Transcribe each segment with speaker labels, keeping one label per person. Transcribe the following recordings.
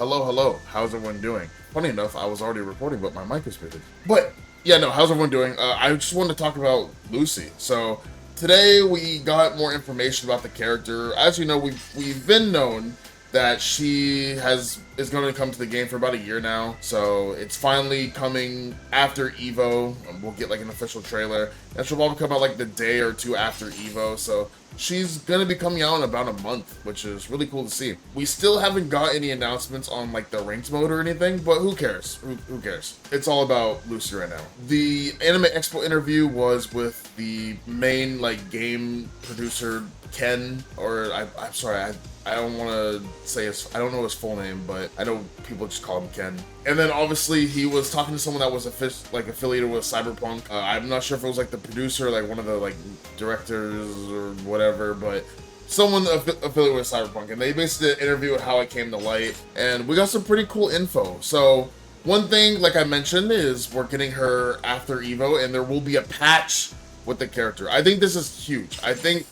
Speaker 1: Hello, hello. How's everyone doing? Funny enough, I was already recording, but my mic is muted. But yeah, no. How's everyone doing? I just wanted to talk about Lucy. So today we got more information about the character. As you know, we've been known that she is going to come to the game for about a year now. So it's finally coming after Evo. We'll get like an official trailer, and she'll probably come out like the day or two after Evo. So she's gonna be coming out in about a month, which is really cool to see. We still haven't got any announcements on like the ranked mode or anything, but who cares? Who cares? It's all about Lucy right now. The Anime Expo interview was with the main like game producer Ken, or I'm sorry, I don't want to say I don't know his full name, but I know people just call him Ken. And then obviously he was talking to someone that was affiliated with Cyberpunk. I'm not sure if it was like the producer, like one of the like directors or whatever, but someone affiliated with Cyberpunk. And they basically did an interview with how it came to light, and we got some pretty cool info. So one thing, like I mentioned, is we're getting her after Evo, and there will be a patch with the character. I think this is huge. I think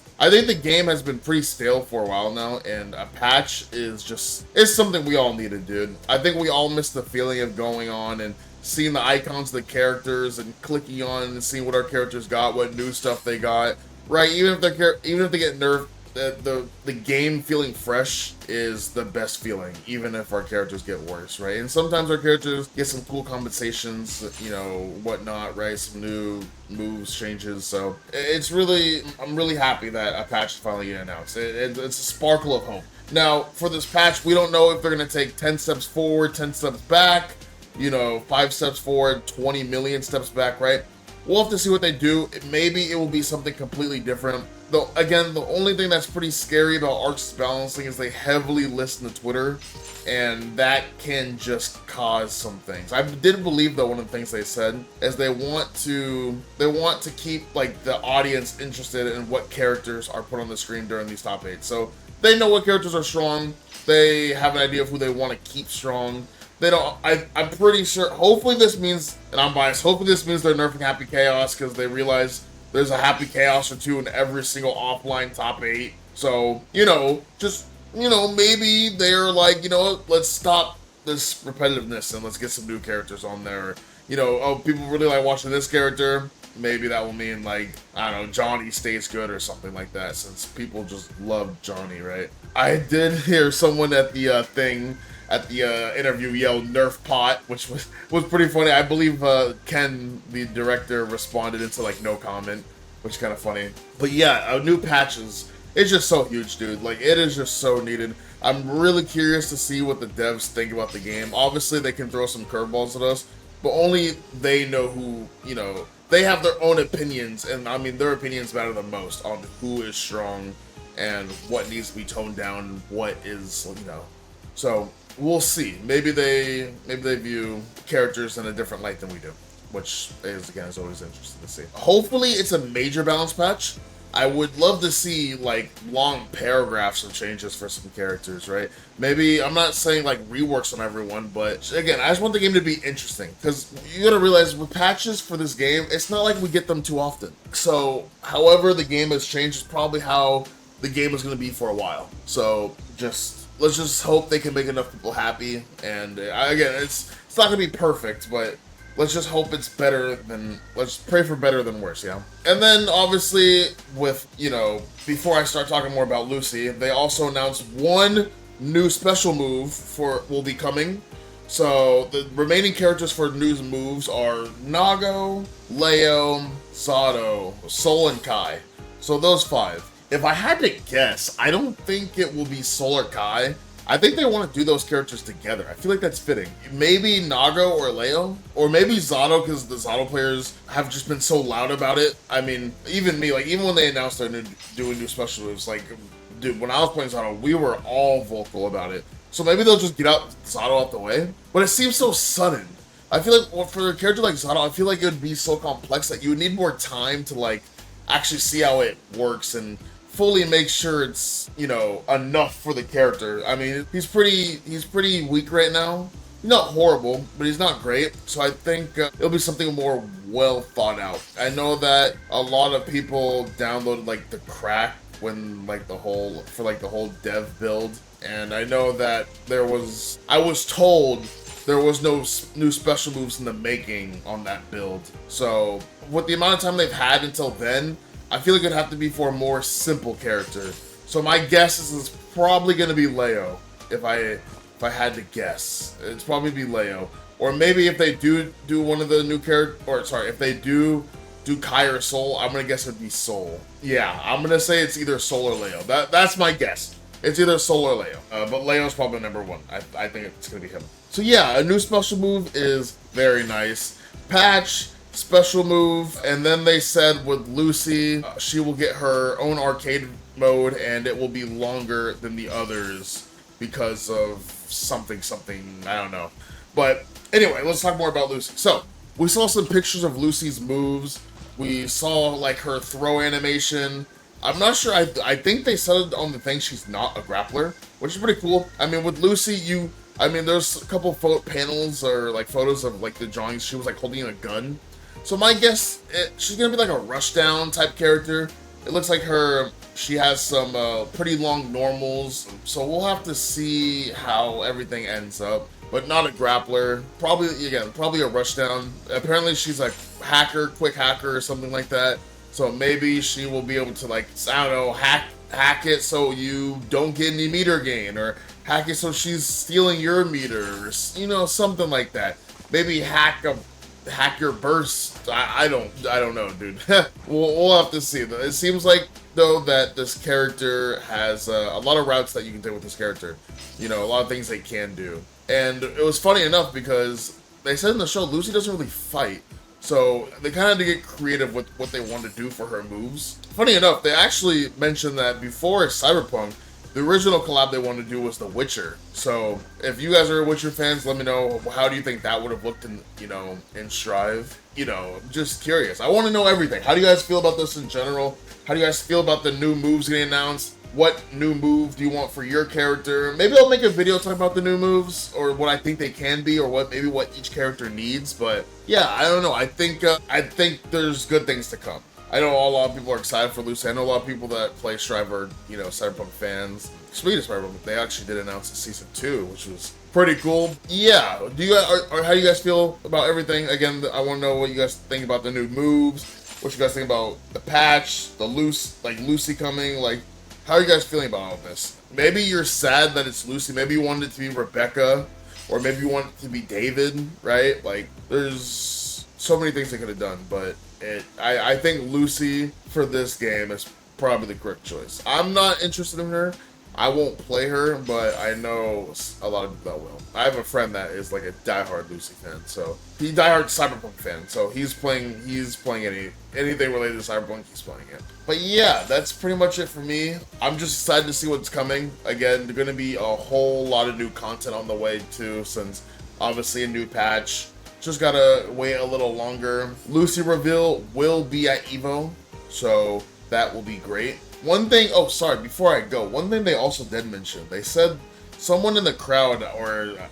Speaker 1: the game has been pretty stale for a while now, and a patch is something we all needed, dude. I think we all missed the feeling of going on and seeing the icons of the characters and clicking on and seeing what our characters got, what new stuff they got, right? Even if they get nerfed, the game feeling fresh is the best feeling, even if our characters get worse, right? And sometimes our characters get some cool compensations, whatnot, right? Some new moves, changes. So I'm really happy that a patch is finally getting announced. It's a sparkle of hope. Now, for this patch, we don't know if they're going to take 10 steps forward, 10 steps back, 5 steps forward, 20 million steps back, right? We'll have to see what they do. Maybe it will be something completely different. Though, again, the only thing that's pretty scary about Arc's balancing is they heavily listen to Twitter, and that can just cause some things. I did believe, though, one of the things they said is they want to keep like the audience interested in what characters are put on the screen during these top 8. So they know what characters are strong. They have an idea of who they want to keep strong. They don't. I'm pretty sure. Hopefully this means, and I'm biased. Hopefully this means they're nerfing Happy Chaos because they realize there's a Happy Chaos or two in every single offline top 8. So maybe they're like, let's stop this repetitiveness and let's get some new characters on there. People really like watching this character. Maybe that will mean like, I don't know, Johnny stays good or something like that, since people just love Johnny, right? I did hear someone at the interview yell "Nerf pot," which was pretty funny. I believe Ken, the director, responded into like no comment, which is kind of funny. But yeah, new patches. It's just so huge, dude. Like, it is just so needed. I'm really curious to see what the devs think about the game. Obviously, they can throw some curveballs at us, but only they know who, they have their own opinions, and I mean, their opinions matter the most on who is strong and what needs to be toned down, what is, So we'll see. Maybe they view characters in a different light than we do, which is always interesting to see. Hopefully it's a major balance patch. I would love to see like long paragraphs of changes for some characters, right? Maybe, I'm not saying like reworks on everyone, but again, I just want the game to be interesting, because you gotta realize with patches for this game, it's not like we get them too often. So however the game has changed is probably how the game is going to be for a while. So let's just hope they can make enough people happy. And again, it's not going to be perfect, but let's just hope it's let's pray for better than worse, yeah? And then, obviously, before I start talking more about Lucy, they also announced one new special move will be coming. So, the remaining characters for new moves are Nago, Leo, Zato, Sol, and Kai. So, those 5. If I had to guess, I don't think it will be Sol or Kai. I think they want to do those characters together. I feel like that's fitting. Maybe Nago or Leo, or maybe Zato, because the Zato players have just been so loud about it. I mean, even me, like, even when they announced they're doing new special moves, like, dude, when I was playing Zato, we were all vocal about it. So maybe they'll just get Zato out the way. But it seems so sudden. I feel like for a character like Zato, I feel like it would be so complex that you would need more time to like actually see how it works and fully make sure it's, enough for the character. I mean, he's pretty weak right now. He's not horrible, but he's not great. So I think it'll be something more well thought out. I know that a lot of people downloaded like the crack when the whole dev build and I know that I was told there was no new special moves in the making on that build. So with the amount of time they've had until then, I feel like it'd have to be for a more simple character. So my guess is it's probably going to be Leo. If I had to guess, it's probably be Leo. Or maybe if they do one of the new characters, or sorry, if they do Kai or Soul, I'm gonna guess it'd be Soul. Yeah, I'm gonna say it's either Soul or Leo. That's my guess. It's either Soul or Leo. But Leo's probably number one. I think it's gonna be him. So yeah, a new special move is very nice. Patch, special move, and then they said with Lucy, she will get her own arcade mode, and it will be longer than the others because of something, I don't know. But anyway, let's talk more about Lucy. So, we saw some pictures of Lucy's moves. We saw, like, her throw animation. I'm not sure, I think they said on the thing she's not a grappler, which is pretty cool. I mean, with Lucy, there's a couple panels or, like, photos of, like, the drawings. She was, like, holding a gun. So my guess, she's gonna be, like, a rushdown type character. It looks like she has some pretty long normals, so we'll have to see how everything ends up. But not a grappler. Probably a rushdown. Apparently she's like quick hacker or something like that. So maybe she will be able to, like, I don't know, hack it so you don't get any meter gain, or hack it so she's stealing your meters, you know, something like that. Maybe hack your burst. I don't know, dude. we'll have to see. It seems like, though, that this character has a lot of routes that you can take with this character. You know, a lot of things they can do. And it was funny enough because they said in the show Lucy doesn't really fight. So they kind of had to get creative with what they want to do for her moves. Funny enough, they actually mentioned that before Cyberpunk, the original collab they wanted to do was The Witcher. So if you guys are Witcher fans, let me know, how do you think that would have looked in Strive? You know, just curious. I want to know everything. How do you guys feel about this in general? How do you guys feel about the new moves getting announced? What new move do you want for your character? Maybe I'll make a video talking about the new moves, or what I think they can be, or what each character needs. But yeah, I don't know. I think there's good things to come. I know a lot of people are excited for Lucy. I know a lot of people that play Strive are, Cyberpunk fans. Speaking of Cyberpunk, they actually did announce a season 2, which was pretty cool. Yeah, how do you guys feel about everything? Again, I want to know what you guys think about the new moves. What you guys think about the patch, Lucy coming, like. How are you guys feeling about all of this? Maybe you're sad that it's Lucy. Maybe you wanted it to be Rebecca. Or maybe you want it to be David, right? Like, there's so many things they could have done. But I think Lucy for this game is probably the correct choice. I'm not interested in her. I won't play her, but I know a lot of people that will. I have a friend that is like a diehard Lucy fan, so he diehard Cyberpunk fan. So he's playing anything related to Cyberpunk. He's playing it. But yeah, that's pretty much it for me. I'm just excited to see what's coming. Again, there's gonna be a whole lot of new content on the way too, since obviously a new patch. Just gotta wait a little longer. Lucy reveal will be at Evo, so that will be great. One thing, before I go, one thing they also did mention, they said someone in the crowd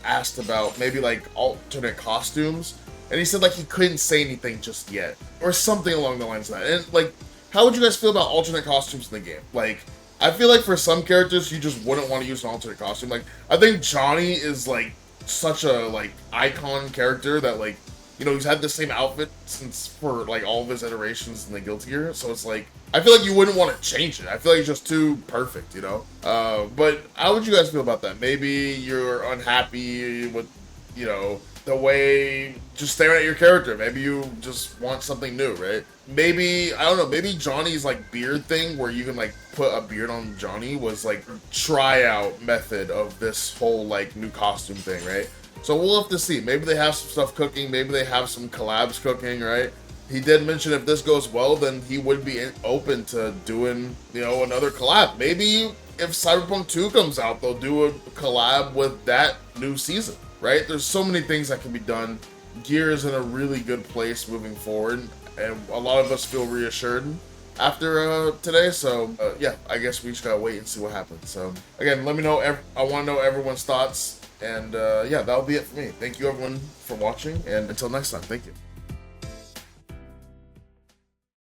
Speaker 1: asked about maybe like alternate costumes, and he said like he couldn't say anything just yet, or something along the lines of that. And like, how would you guys feel about alternate costumes in the game? Like, I feel like for some characters you just wouldn't want to use an alternate costume. Like, I think Johnny is like such a icon character that he's had the same outfit for like all of his iterations in the Guilty Gear, so it's like, I feel like you wouldn't want to change it. I feel like it's just too perfect, But how would you guys feel about that? Maybe you're unhappy with, the way, just staring at your character. Maybe you just want something new, right? Maybe, I don't know, maybe Johnny's beard thing where you can put a beard on Johnny was tryout method of this whole new costume thing, right? So we'll have to see. Maybe they have some stuff cooking. Maybe they have some collabs cooking, right? He did mention if this goes well, then he would be open to doing, another collab. Maybe if Cyberpunk 2 comes out, they'll do a collab with that new season, right? There's so many things that can be done. Gear is in a really good place moving forward, and a lot of us feel reassured after today. So, yeah, I guess we just gotta wait and see what happens. So, again, let me know. I want to know everyone's thoughts. And, yeah, that'll be it for me. Thank you, everyone, for watching. And until next time, thank you.